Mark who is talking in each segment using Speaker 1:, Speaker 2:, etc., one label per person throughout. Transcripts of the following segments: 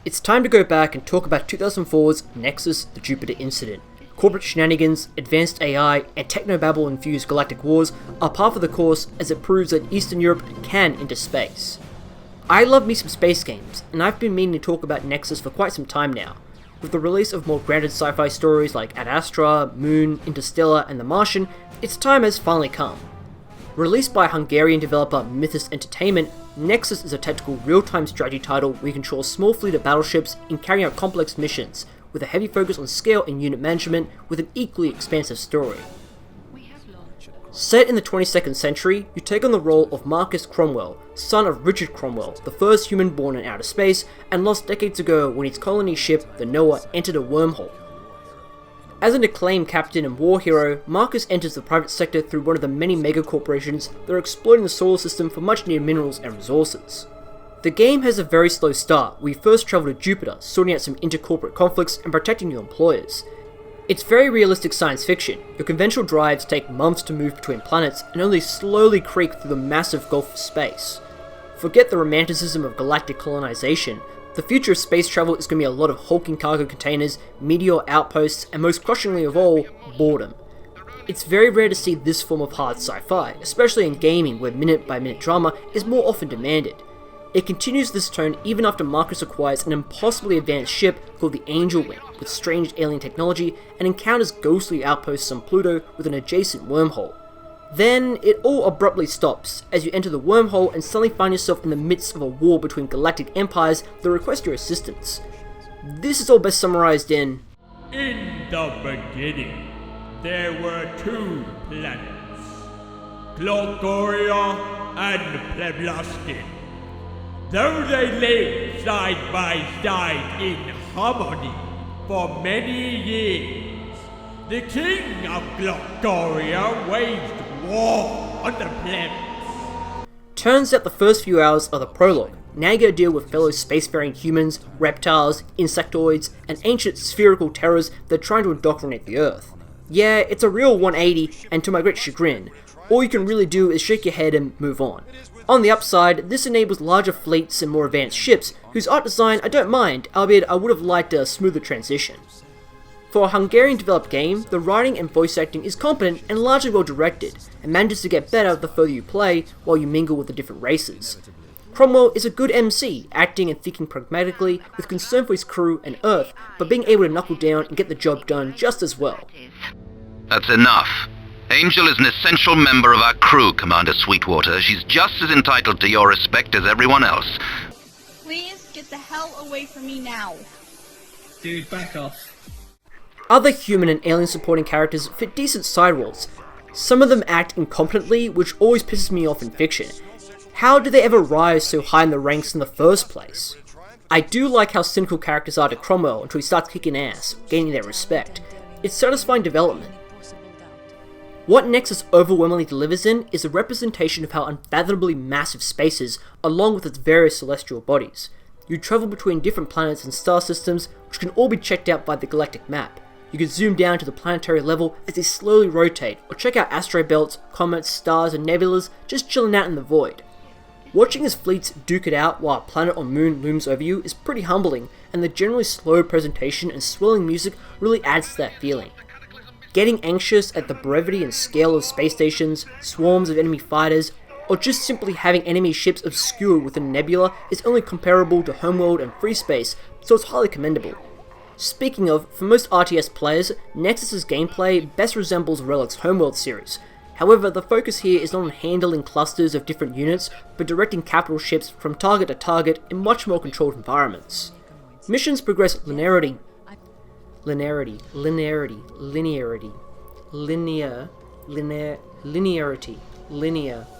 Speaker 1: It's time to go back and talk about 2004's Nexus the Jupiter Incident. Corporate shenanigans, advanced AI, and technobabble-infused galactic wars are par for the course as it proves that Eastern Europe can enter space. I love me some space games, and I've been meaning to talk about Nexus for quite some time now. With the release of more grounded sci-fi stories like Ad Astra, Moon, Interstellar, and The Martian, its time has finally come. Released by Hungarian developer Mithis Entertainment, Nexus is a tactical real-time strategy title where you control a small fleet of battleships in carrying out complex missions, with a heavy focus on scale and unit management with an equally expansive story. Set in the 22nd century, you take on the role of Marcus Cromwell, son of Richard Cromwell, the first human born in outer space, and lost decades ago when his colony ship, the Noah, entered a wormhole. As an acclaimed captain and war hero, Marcus enters the private sector through one of the many megacorporations that are exploiting the solar system for much needed minerals and resources. The game has a very slow start, where you first travel to Jupiter, sorting out some intercorporate conflicts and protecting your employers. It's very realistic science fiction. Your conventional drives take months to move between planets and only slowly creak through the massive gulf of space. Forget the romanticism of galactic colonization. The future of space travel is going to be a lot of hulking cargo containers, meteor outposts, and most crushingly of all, boredom. It's very rare to see this form of hard sci-fi, especially in gaming where minute-by-minute drama is more often demanded. It continues this tone even after Marcus acquires an impossibly advanced ship called the Angel Wing with strange alien technology and encounters ghostly outposts on Pluto with an adjacent wormhole. Then, it all abruptly stops as you enter the wormhole and suddenly find yourself in the midst of a war between galactic empires that request your assistance. This is all best summarized in
Speaker 2: the beginning, there were two planets, Glogoria and Pleblaskin. Though they lived side by side in harmony for many years, the king of Glogoria waged war on the plebs.
Speaker 1: Turns out the first few hours are the prologue. Now you gotta deal with fellow spacefaring humans, reptiles, insectoids, and ancient spherical terrors that are trying to indoctrinate the Earth. Yeah, it's a real 180, and to my great chagrin, all you can really do is shake your head and move on. On the upside, this enables larger fleets and more advanced ships, whose art design I don't mind, albeit I would have liked a smoother transition. For a Hungarian developed game, the writing and voice acting is competent and largely well directed, and manages to get better the further you play while you mingle with the different races. Cromwell is a good MC, acting and thinking pragmatically with concern for his crew and Earth, but being able to knuckle down and get the job done just as well.
Speaker 3: That's enough. Angel is an essential member of our crew, Commander Sweetwater. She's just as entitled to your respect as everyone else.
Speaker 4: Please get the hell away from me now.
Speaker 5: Dude, back off.
Speaker 1: Other human and alien supporting characters fit decent side roles. Some of them act incompetently, which always pisses me off in fiction. How do they ever rise so high in the ranks in the first place? I do like how cynical characters are to Cromwell until he starts kicking ass, gaining their respect. It's satisfying development. What Nexus overwhelmingly delivers in is a representation of how unfathomably massive space is, along with its various celestial bodies. You travel between different planets and star systems, which can all be checked out by the galactic map. You can zoom down to the planetary level as they slowly rotate, or check out asteroid belts, comets, stars, and nebulas just chilling out in the void. Watching as fleets duke it out while a planet or moon looms over you is pretty humbling, and the generally slow presentation and swelling music really adds to that feeling. Getting anxious at the brevity and scale of space stations, swarms of enemy fighters, or just simply having enemy ships obscured within a nebula is only comparable to Homeworld and Free Space, so it's highly commendable. Speaking of, for most RTS players, Nexus's gameplay best resembles Relic's Homeworld series. However, the focus here is not on handling clusters of different units, but directing capital ships from target to target in much more controlled environments. Missions progress linearity,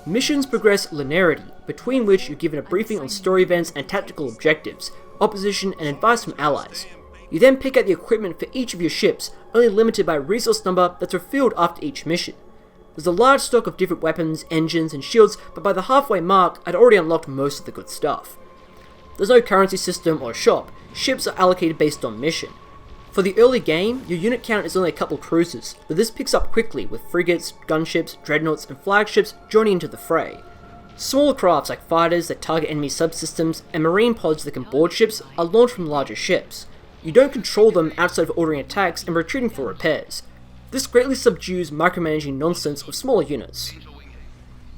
Speaker 1: Missions progress linearity, between which you're given a briefing on story events and tactical objectives, opposition and advice from allies. You then pick out the equipment for each of your ships, only limited by resource number that's refilled after each mission. There's a large stock of different weapons, engines, and shields, but by the halfway mark, I'd already unlocked most of the good stuff. There's no currency system or shop, ships are allocated based on mission. For the early game, your unit count is only a couple cruisers, but this picks up quickly with frigates, gunships, dreadnoughts, and flagships joining into the fray. Smaller crafts like fighters that target enemy subsystems and marine pods that can board ships are launched from larger ships. You don't control them outside of ordering attacks and retreating for repairs. This greatly subdues micromanaging nonsense of smaller units.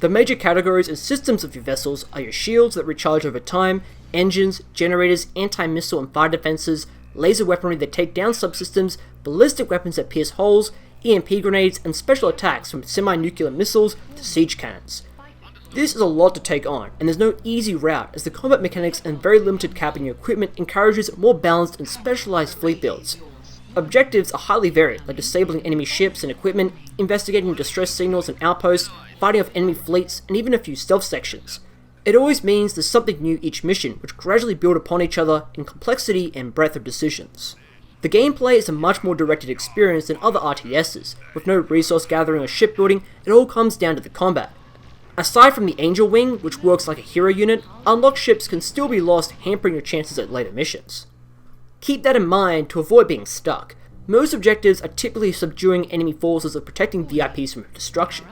Speaker 1: The major categories and systems of your vessels are your shields that recharge over time, engines, generators, anti-missile and fire defenses, laser weaponry that take down subsystems, ballistic weapons that pierce holes, EMP grenades, and special attacks from semi-nuclear missiles to siege cannons. This is a lot to take on, and there's no easy route as the combat mechanics and very limited cap in your equipment encourages more balanced and specialized fleet builds. Objectives are highly varied, like disabling enemy ships and equipment, investigating distress signals and outposts, fighting off enemy fleets, and even a few stealth sections. It always means there's something new each mission, which gradually build upon each other in complexity and breadth of decisions. The gameplay is a much more directed experience than other RTSs, with no resource gathering or shipbuilding. It all comes down to the combat. Aside from the Angel Wing, which works like a hero unit, unlocked ships can still be lost, hampering your chances at later missions. Keep that in mind to avoid being stuck. Most objectives are typically subduing enemy forces or protecting VIPs from destruction.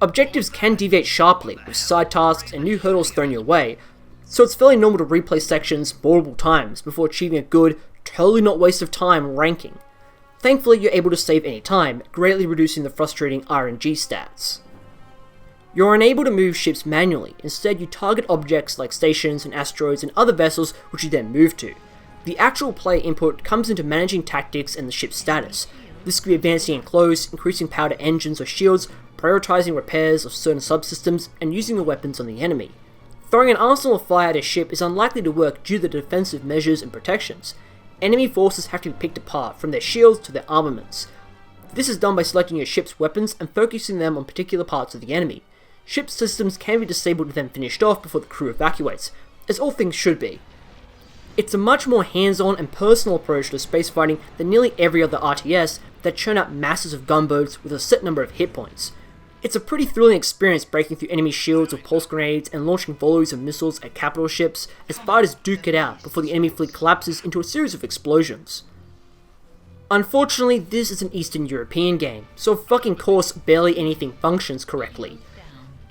Speaker 1: Objectives can deviate sharply, with side tasks and new hurdles thrown your way, so it's fairly normal to replay sections multiple times before achieving a good, totally not waste of time ranking. Thankfully, you're able to save any time, greatly reducing the frustrating RNG stats. You're unable to move ships manually, instead you target objects like stations and asteroids and other vessels which you then move to. The actual player input comes into managing tactics and the ship's status. This could be advancing in close, increasing power to engines or shields, prioritizing repairs of certain subsystems, and using the weapons on the enemy. Throwing an arsenal of fire at a ship is unlikely to work due to the defensive measures and protections. Enemy forces have to be picked apart, from their shields to their armaments. This is done by selecting your ship's weapons and focusing them on particular parts of the enemy. Ship systems can be disabled and then finished off before the crew evacuates, as all things should be. It's a much more hands-on and personal approach to space fighting than nearly every other RTS that churn out masses of gunboats with a set number of hit points. It's a pretty thrilling experience breaking through enemy shields with pulse grenades and launching volleys of missiles at capital ships as fighters duke it out before the enemy fleet collapses into a series of explosions. Unfortunately, this is an Eastern European game, so of fucking course barely anything functions correctly.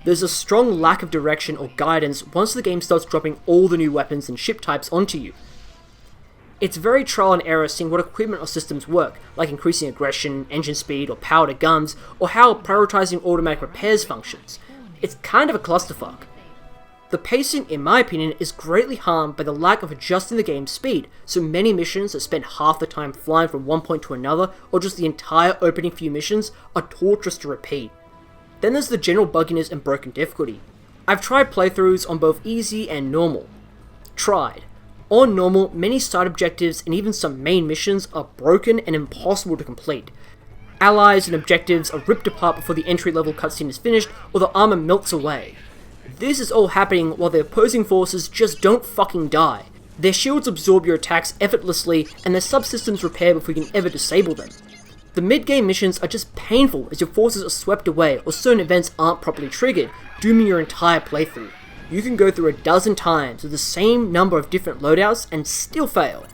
Speaker 1: There's a strong lack of direction or guidance once the game starts dropping all the new weapons and ship types onto you. It's very trial and error seeing what equipment or systems work, like increasing aggression, engine speed, or power to guns, or how prioritizing automatic repairs functions. It's kind of a clusterfuck. The pacing, in my opinion, is greatly harmed by the lack of adjusting the game's speed, so many missions that spend half the time flying from one point to another, or just the entire opening few missions, are torturous to repeat. Then there's the general bugginess and broken difficulty. I've tried playthroughs on both easy and normal. Tried. On normal, many side objectives and even some main missions are broken and impossible to complete. Allies and objectives are ripped apart before the entry-level cutscene is finished, or the armor melts away. This is all happening while the opposing forces just don't fucking die. Their shields absorb your attacks effortlessly, and their subsystems repair before you can ever disable them. The mid-game missions are just painful as your forces are swept away or certain events aren't properly triggered, dooming your entire playthrough. You can go through a dozen times with the same number of different loadouts and still fail.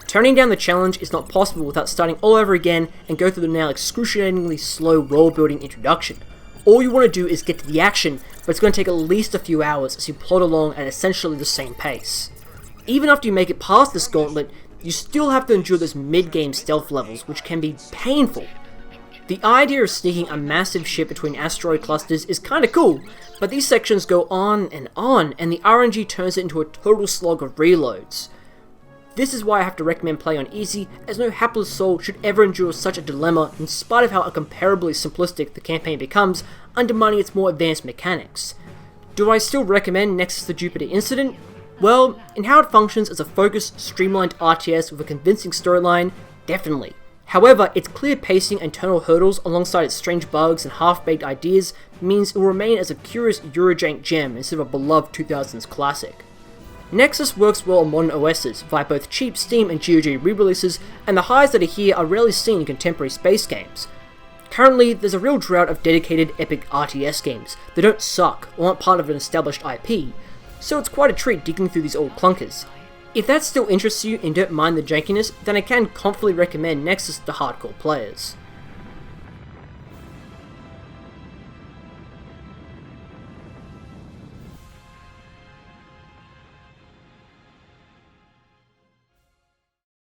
Speaker 1: Turning down the challenge is not possible without starting all over again and go through the now excruciatingly slow world-building introduction. All you want to do is get to the action, but it's going to take at least a few hours as you plod along at essentially the same pace. Even after you make it past this gauntlet, you still have to endure those mid-game stealth levels, which can be painful. The idea of sneaking a massive ship between asteroid clusters is kinda cool, but these sections go on, and the RNG turns it into a total slog of reloads. This is why I have to recommend playing on easy, as no hapless soul should ever endure such a dilemma in spite of how incomparably simplistic the campaign becomes, undermining its more advanced mechanics. Do I still recommend Nexus the Jupiter Incident? Well, in how it functions as a focused, streamlined RTS with a convincing storyline, definitely. However, its clear pacing and tonal hurdles alongside its strange bugs and half-baked ideas means it will remain as a curious Eurojank gem instead of a beloved 2000s classic. Nexus works well on modern OSs via both cheap Steam and GOG re-releases, and the highs that are here are rarely seen in contemporary space games. Currently, there's a real drought of dedicated epic RTS games that don't suck or aren't part of an established IP, so it's quite a treat digging through these old clunkers. If that still interests you and don't mind the jankiness, then I can confidently recommend Nexus to hardcore players.